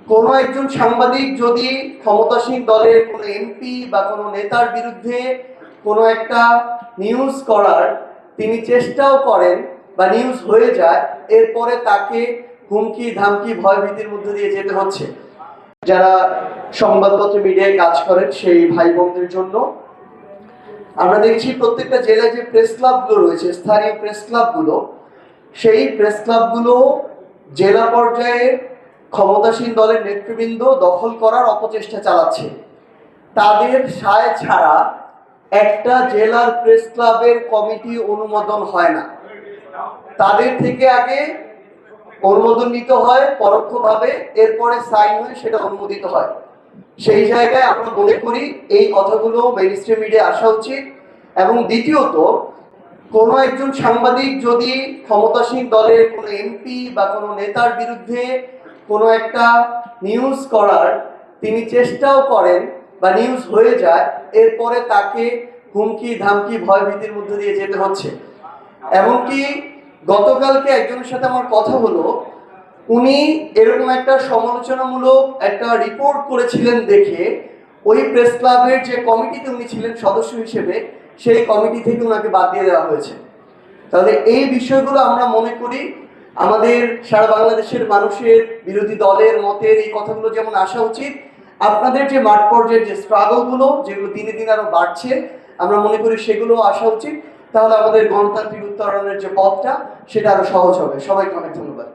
কোনো একজন সাংবাদিক যদি ক্ষমতাসীন দলের কোনো এমপি বা কোনো নেতার বিরুদ্ধে কোনো একটা নিউজ করার তিনি চেষ্টাও করেন বা নিউজ হয়ে যায়, এরপরে তাকে হুমকি ধামকি ভয়ভীতির মধ্যে দিয়ে যেতে হচ্ছে। যারা সংবাদপত্র মিডিয়ায় কাজ করেন সেই ভাই বোনদের জন্য আমরা দেখছি প্রত্যেকটা জেলায় যে প্রেস ক্লাবগুলো রয়েছে, স্থানীয় প্রেস ক্লাবগুলো, সেই প্রেস ক্লাবগুলো জেলা পর্যায়ে ক্ষমতাসীন দলের নেতৃবৃন্দ দখল করার অপচেষ্টা চালাচ্ছে। তাদের সায় ছাড়া একটা জেলার প্রেস ক্লাবের কমিটি অনুমোদন হয় না। তাদের থেকে আগে অনুমোদন নিতে হয় পরোক্ষভাবে, এরপরে সাইন হয়ে সেটা অনুমোদিত হয়। সেই জায়গায় আমরা মনে করি এই কথাগুলো মেইনস্ট্রিম মিডিয়ায় আসা উচিত। এবং দ্বিতীয়ত, কোনো একজন সাংবাদিক যদি ক্ষমতাসীন দলের কোনো এমপি বা কোনো নেতার বিরুদ্ধে কোনো একটা নিউজ করার তিনি চেষ্টাও করেন বা নিউজ হয়ে যায়, এরপরে তাকে হুমকি ধামকি ভয়ভীতির মধ্যে দিয়ে যেতে হচ্ছে। এমনকি গতকালকে একজনের সাথে আমার কথা হলো, উনি এরকম একটা সমালোচনামূলক একটা রিপোর্ট করেছিলেন দেখে ওই প্রেস ক্লাবের যে কমিটিতে উনি ছিলেন সদস্য হিসেবে, সেই কমিটি থেকে ওনাকে বাদ দিয়ে দেওয়া হয়েছে। তাহলে এই বিষয়গুলো আমরা মনে করি আমাদের সারা বাংলাদেশের মানুষের বিরোধী দলের মতের এই কথাগুলো যেমন আসা উচিত, আপনাদের যে মাঠ পর্যায়ের যে স্ট্রাগলগুলো যেগুলো দিনে দিনে আরো বাড়ছে, আমরা মনে করি সেগুলো আসা উচিত। তাহলে আমাদের গণতান্ত্রিক উত্তরণের যে পথটা সেটা আরো সহজ হবে। সবাইকে অনেক ধন্যবাদ।